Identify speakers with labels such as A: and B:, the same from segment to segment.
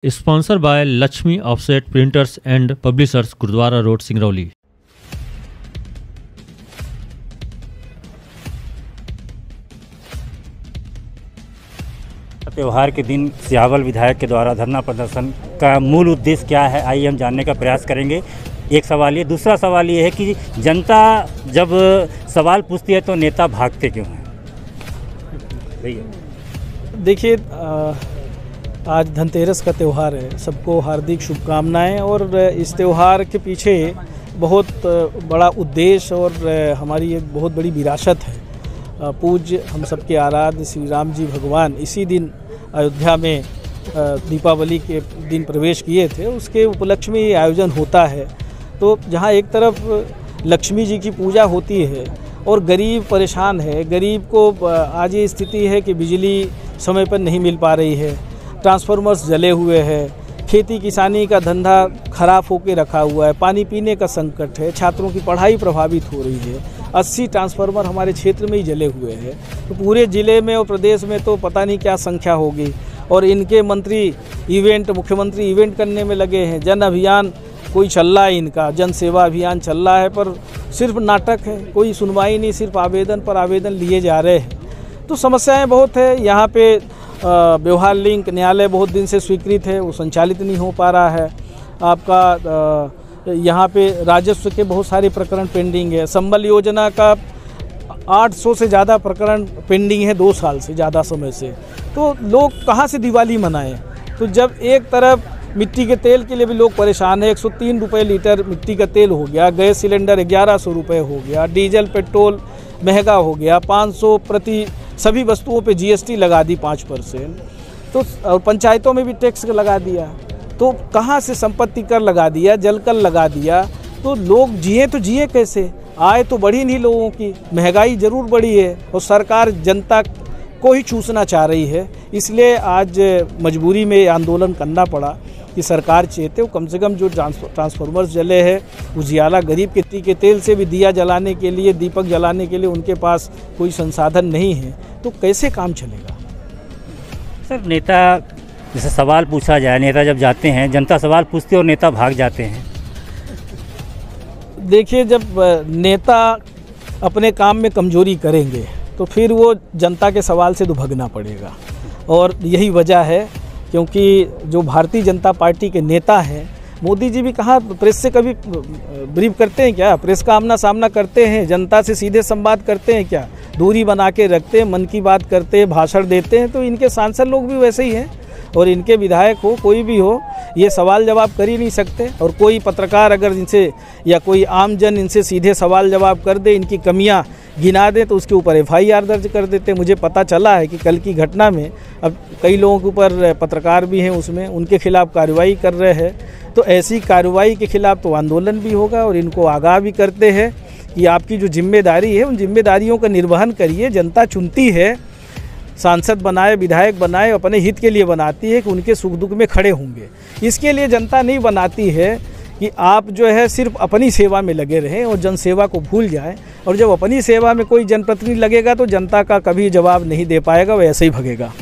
A: Sponsor by Lakshmi offset printers and publishers, Gurudwara road, Singrauli.
B: त्योहार के दिन सियावल विधायक के द्वारा धरना प्रदर्शन का मूल उद्देश्य क्या है, आइए हम जानने का प्रयास करेंगे। एक सवाल ये, दूसरा सवाल ये है कि जनता जब सवाल पूछती है तो नेता भागते क्यों हैं?
C: देखिए, आज धनतेरस का त्यौहार है, सबको हार्दिक शुभकामनाएं। और इस त्यौहार के पीछे बहुत बड़ा उद्देश्य और हमारी एक बहुत बड़ी विरासत है। पूज्य हम सबके आराध्य श्री राम जी भगवान इसी दिन अयोध्या में दीपावली के दिन प्रवेश किए थे, उसके उपलक्ष्य में ये आयोजन होता है। तो जहाँ एक तरफ लक्ष्मी जी की पूजा होती है और गरीब परेशान है, गरीब को आज ये स्थिति है कि बिजली समय पर नहीं मिल पा रही है, ट्रांसफार्मर्स जले हुए हैं, खेती किसानी का धंधा खराब होकर रखा हुआ है, पानी पीने का संकट है, छात्रों की पढ़ाई प्रभावित हो रही है। 80 ट्रांसफार्मर हमारे क्षेत्र में ही जले हुए हैं, तो पूरे ज़िले में और प्रदेश में तो पता नहीं क्या संख्या होगी। और इनके मंत्री मुख्यमंत्री इवेंट करने में लगे हैं, जन अभियान कोई चल रहा है, इनका जन सेवा अभियान चल रहा है, पर सिर्फ नाटक है, कोई सुनवाई नहीं, सिर्फ आवेदन पर आवेदन लिए जा रहे हैं। तो समस्याएं बहुत है। यहाँ पे व्यवहार लिंक न्यायालय बहुत दिन से स्वीकृत है, वो संचालित नहीं हो पा रहा है। आपका यहाँ पे राजस्व के बहुत सारे प्रकरण पेंडिंग है। संबल योजना का 800 से ज़्यादा प्रकरण पेंडिंग है 2 साल से ज़्यादा समय से। तो लोग कहाँ से दिवाली मनाएं? तो जब एक तरफ मिट्टी के तेल के लिए भी लोग परेशान है, 103 रुपये लीटर मिट्टी का तेल हो गया, गैस सिलेंडर 1100 रुपये हो गया, डीजल पेट्रोल महंगा हो गया, 500 प्रति सभी वस्तुओं पे जीएसटी लगा दी 5%। तो और पंचायतों में भी टैक्स लगा दिया, तो कहाँ से संपत्ति कर लगा दिया, जल कर लगा दिया। तो लोग जिए तो जिए कैसे? आय तो बढ़ी नहीं लोगों की, महंगाई ज़रूर बढ़ी है और सरकार जनता को ही चूसना चाह रही है। इसलिए आज मजबूरी में आंदोलन करना पड़ा कि सरकार चाहते हो कम से कम जो ट्रांसफार्मर्स जले हैं, उजियाला गरीब के तेल से भी दिया जलाने के लिए, दीपक जलाने के लिए उनके पास कोई संसाधन नहीं है, तो कैसे काम चलेगा?
B: सर, नेता जैसे सवाल पूछा जाए, नेता जब जाते हैं, जनता सवाल पूछती है और नेता भाग जाते हैं।
C: देखिए, जब नेता अपने काम में कमजोरी करेंगे तो फिर वो जनता के सवाल से तो भागना पड़ेगा। और यही वजह है क्योंकि जो भारतीय जनता पार्टी के नेता हैं, मोदी जी भी कहाँ प्रेस से कभी ब्रीफ करते हैं क्या? प्रेस का आमना सामना करते हैं? जनता से सीधे संवाद करते हैं क्या? दूरी बना के रखते हैं, मन की बात करते हैं, भाषण देते हैं। तो इनके सांसद लोग भी वैसे ही हैं और इनके विधायक हो, कोई भी हो, ये सवाल जवाब कर ही नहीं सकते। और कोई पत्रकार अगर इनसे या कोई आम जन इनसे सीधे सवाल जवाब कर दे, इनकी कमियां गिना दे, तो उसके ऊपर FIR दर्ज कर देते। मुझे पता चला है कि कल की घटना में अब कई लोगों के ऊपर पत्रकार भी हैं उसमें, उनके खिलाफ कार्रवाई कर रहे हैं। तो ऐसी कार्रवाई के खिलाफ तो आंदोलन भी होगा और इनको आगाह भी करते हैं कि आपकी जो जिम्मेदारी है, उन जिम्मेदारियों का निर्वहन करिए। जनता चुनती है, सांसद बनाए, विधायक बनाए, अपने हित के लिए बनाती है कि उनके सुख दुख में खड़े होंगे। इसके लिए जनता नहीं बनाती है कि आप जो है सिर्फ अपनी सेवा में लगे रहें और जनसेवा को भूल जाएं। और जब अपनी सेवा में कोई जनप्रतिनिधि लगेगा तो जनता का कभी जवाब नहीं दे पाएगा, वो ऐसे ही भगेगा।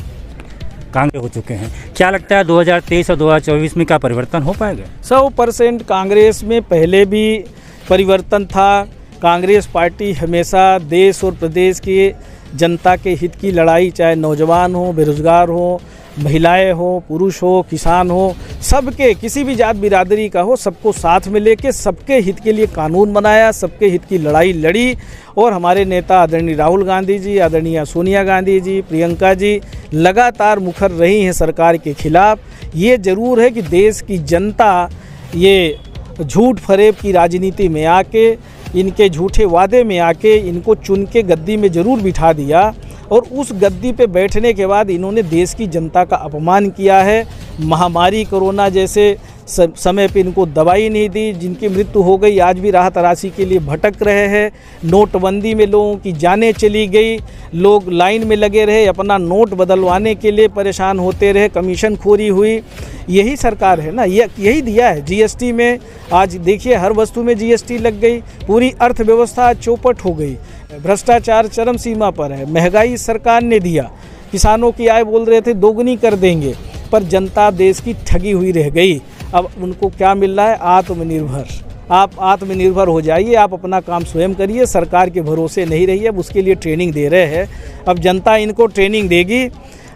B: कांग्रेस हो चुके हैं, क्या लगता है 2023 और 2024 में क्या परिवर्तन हो पाएगा?
C: 100% कांग्रेस में पहले भी परिवर्तन था। कांग्रेस पार्टी हमेशा देश और प्रदेश के जनता के हित की लड़ाई, चाहे नौजवान हो, बेरोजगार हो, महिलाएं हो, पुरुष हो, किसान हो, सबके, किसी भी जात बिरादरी का हो, सबको साथ में लेके सबके हित के लिए कानून बनाया, सबके हित की लड़ाई लड़ी। और हमारे नेता आदरणीय राहुल गांधी जी, आदरणीय सोनिया गांधी जी, प्रियंका जी लगातार मुखर रही हैं सरकार के खिलाफ। ये ज़रूर है कि देश की जनता ये झूठ फरेब की राजनीति में आके, इनके झूठे वादे में आके इनको चुन के गद्दी में ज़रूर बिठा दिया। और उस गद्दी पे बैठने के बाद इन्होंने देश की जनता का अपमान किया है। महामारी कोरोना जैसे समय पे इनको दवाई नहीं दी, जिनकी मृत्यु हो गई आज भी राहत राशि के लिए भटक रहे हैं। नोटबंदी में लोगों की जानें चली गई, लोग लाइन में लगे रहे, अपना नोट बदलवाने के लिए परेशान होते रहे, कमीशन खोरी हुई। यही सरकार है ना, यही दिया है। जीएसटी में आज देखिए हर वस्तु में जीएसटी लग गई, पूरी अर्थव्यवस्था चौपट हो गई, भ्रष्टाचार चरम सीमा पर है, महंगाई सरकार ने दिया, किसानों की आय बोल रहे थे दोगुनी कर देंगे, पर जनता देश की ठगी हुई रह गई। अब उनको क्या मिल रहा है? आत्मनिर्भर। आप आत्मनिर्भर हो जाइए, आप अपना काम स्वयं करिए, सरकार के भरोसे नहीं रहिए। अब उसके लिए ट्रेनिंग दे रहे हैं। अब जनता इनको ट्रेनिंग देगी।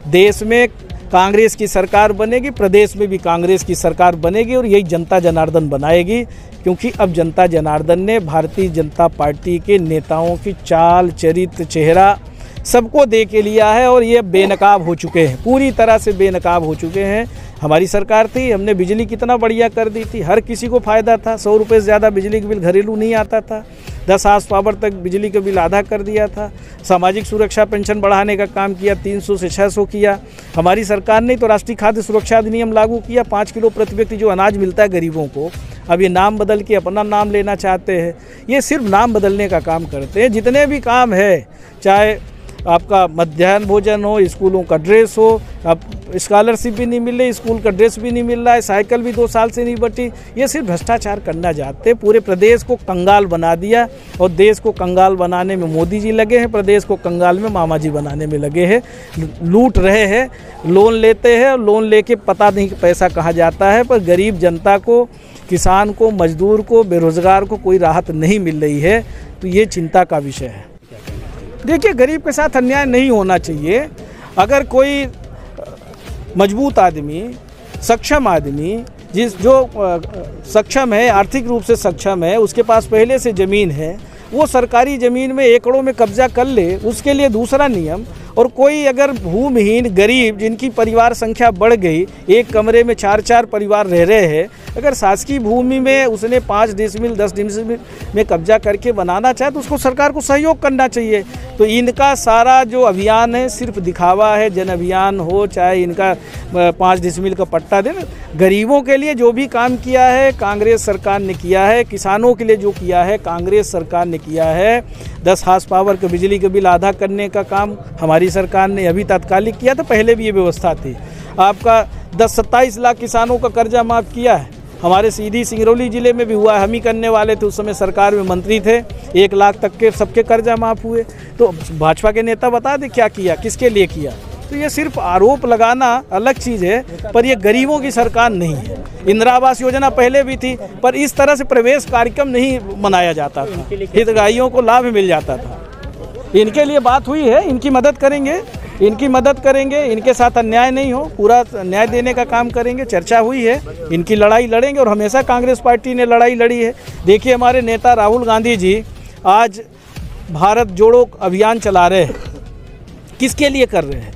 C: देश में कांग्रेस की सरकार बनेगी, प्रदेश में भी कांग्रेस की सरकार बनेगी और यही जनता जनार्दन बनाएगी। क्योंकि अब जनता जनार्दन ने भारतीय जनता पार्टी के नेताओं की चाल, चरित्र, चेहरा सबको देख के लिया है और ये बेनकाब हो चुके हैं, पूरी तरह से बेनकाब हो चुके हैं। हमारी सरकार थी, हमने बिजली कितना बढ़िया कर दी थी, हर किसी को फ़ायदा था। 100 रुपये से ज़्यादा बिजली का बिल घरेलू नहीं आता था। 10 हाउस पावर तक बिजली का बिल आधा कर दिया था। सामाजिक सुरक्षा पेंशन बढ़ाने का काम किया, 300 से 600 किया। हमारी सरकार ने तो राष्ट्रीय खाद्य सुरक्षा अधिनियम लागू किया। 5 किलो प्रति व्यक्ति जो अनाज मिलता है गरीबों को, अब ये नाम बदल के अपना नाम लेना चाहते हैं। ये सिर्फ नाम बदलने का काम करते हैं। जितने भी काम है, चाहे आपका मध्याह्न भोजन हो, स्कूलों का ड्रेस हो, अब स्कॉलरशिप भी नहीं मिल रही, स्कूल का ड्रेस भी नहीं मिल रहा है, साइकिल भी 2 साल से नहीं बटी। ये सिर्फ भ्रष्टाचार करना चाहते हैं। पूरे प्रदेश को कंगाल बना दिया और देश को कंगाल बनाने में मोदी जी लगे हैं, प्रदेश को कंगाल में मामा जी बनाने में लगे हैं। लूट रहे हैं, लोन लेते हैं, लोन लेके पता नहीं पैसा कहाँ जाता है, पर गरीब जनता को, किसान को, मजदूर को, बेरोजगार को कोई राहत नहीं मिल रही है। तो ये चिंता का विषय है। देखिए, गरीब के साथ अन्याय नहीं होना चाहिए। अगर कोई मजबूत आदमी, सक्षम आदमी, जो सक्षम है, आर्थिक रूप से सक्षम है, उसके पास पहले से ज़मीन है, वो सरकारी ज़मीन में एकड़ों में कब्जा कर ले, उसके लिए दूसरा नियम। और कोई अगर भूमिहीन गरीब, जिनकी परिवार संख्या बढ़ गई, एक कमरे में 4-4 परिवार रह रहे हैं, अगर शासकीय भूमि में उसने 5 डिसमिल 10 डिसमिल में कब्जा करके बनाना चाहे तो उसको सरकार को सहयोग करना चाहिए। तो इनका सारा जो अभियान है सिर्फ दिखावा है। जन अभियान हो, चाहे इनका 5 डिसमिल का पट्टा देना, गरीबों के लिए जो भी काम किया है कांग्रेस सरकार ने किया है। किसानों के लिए जो किया है कांग्रेस सरकार ने किया है। 10 हाउस पावर के बिजली का बिल आधा करने का काम हमारी सरकार ने अभी तात्कालिक किया था, पहले भी ये व्यवस्था थी। आपका 27 लाख किसानों का कर्जा माफ़ किया है। हमारे सीधी सिंगरौली ज़िले में भी हुआ, हम ही करने वाले थे, उस समय सरकार में मंत्री थे। 1 लाख तक के सबके कर्जा माफ़ हुए। तो भाजपा के नेता बता दे क्या किया, किसके लिए किया। तो ये सिर्फ आरोप लगाना अलग चीज़ है, पर ये गरीबों की सरकार नहीं है। इंदिरा आवास योजना पहले भी थी, पर इस तरह से प्रवेश कार्यक्रम नहीं मनाया जाता था, हितग्राहियों को लाभ मिल जाता था। इनके लिए बात हुई है, इनकी मदद करेंगे, इनके साथ अन्याय नहीं हो, पूरा न्याय देने का काम करेंगे। चर्चा हुई है, इनकी लड़ाई लड़ेंगे और हमेशा कांग्रेस पार्टी ने लड़ाई लड़ी है। देखिए, हमारे नेता राहुल गांधी जी आज भारत जोड़ो अभियान चला रहे हैं। किसके लिए कर रहे हैं?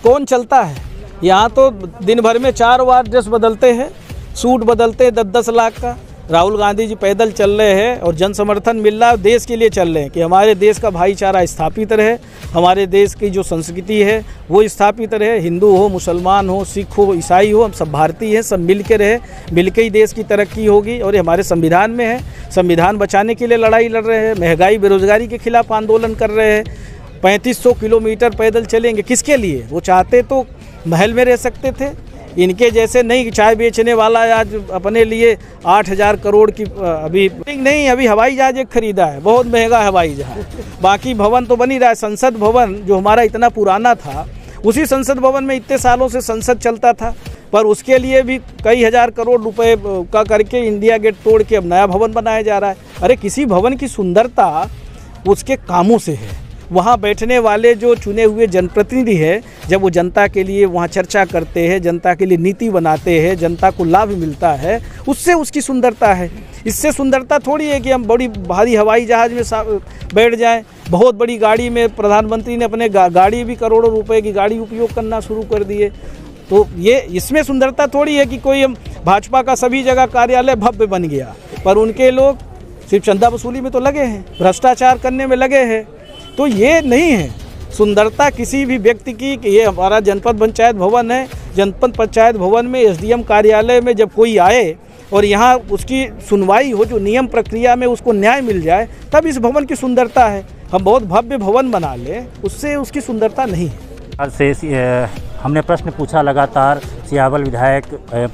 C: कौन चलता है? यहाँ तो दिन भर में 4 बार ड्रेस बदलते हैं, सूट बदलते हैं 10-10 लाख का। राहुल गांधी जी पैदल चल रहे हैं और जन समर्थन मिल रहा है। देश के लिए चल रहे हैं कि हमारे देश का भाईचारा स्थापित रहे, हमारे देश की जो संस्कृति है वो स्थापित रहे। हिंदू हो, मुसलमान हो, सिख हो, ईसाई हो, हम सब भारतीय हैं, सब मिल के रहे, मिल के ही देश की तरक्की होगी। और ये हमारे संविधान में है। संविधान बचाने के लिए लड़ाई लड़ रहे हैं, महंगाई बेरोजगारी के खिलाफ आंदोलन कर रहे हैं। 3500 किलोमीटर पैदल चलेंगे, किसके लिए? वो चाहते तो महल में रह सकते थे, इनके जैसे नहीं। चाय बेचने वाला आज अपने लिए 8,000 करोड़ की अभी हवाई जहाज एक खरीदा है, बहुत महंगा हवाई जहाज। बाकी भवन तो बनी रहा है। संसद भवन जो हमारा इतना पुराना था, उसी संसद भवन में इतने सालों से संसद चलता था, पर उसके लिए भी कई हज़ार करोड़ रुपए का करके इंडिया गेट तोड़ के अब नया भवन बनाया जा रहा है। अरे, किसी भवन की सुंदरता उसके कामों से है। वहाँ बैठने वाले जो चुने हुए जनप्रतिनिधि हैं, जब वो जनता के लिए वहाँ चर्चा करते हैं, जनता के लिए नीति बनाते हैं, जनता को लाभ मिलता है, उससे उसकी सुंदरता है। इससे सुंदरता थोड़ी है कि हम बड़ी भारी हवाई जहाज़ में बैठ जाएं। बहुत बड़ी गाड़ी में प्रधानमंत्री ने अपने गाड़ी भी करोड़ों रुपए की गाड़ी उपयोग करना शुरू कर दिए। तो ये इसमें सुंदरता थोड़ी है कि कोई हम भाजपा का सभी जगह कार्यालय भव्य बन गया, पर उनके लोग सिर्फ चंदा वसूली में तो लगे हैं, भ्रष्टाचार करने में लगे हैं। तो ये नहीं है सुंदरता किसी भी व्यक्ति की कि ये हमारा जनपद पंचायत भवन है, जनपद पंचायत भवन में एसडीएम कार्यालय में जब कोई आए और यहाँ उसकी सुनवाई हो, जो नियम प्रक्रिया में उसको न्याय मिल जाए, तब इस भवन की सुंदरता है। हम बहुत भव्य भवन बना लें, उससे उसकी सुंदरता नहीं है।
B: हमने प्रश्न पूछा लगातार सियावल विधायक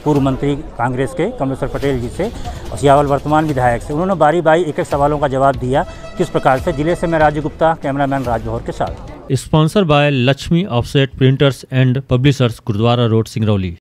B: पूर्व मंत्री कांग्रेस के कमलेश्वर पटेल जी से और सियावल वर्तमान विधायक से। उन्होंने बारी बारी एक-एक सवालों का जवाब दिया। किस प्रकार से? जिले से मैं राजू गुप्ता, कैमरामैन राज जौहर के साथ।
A: Sponsor by Lakshmi offset printers and publishers, Gurudwara road, Singrauli.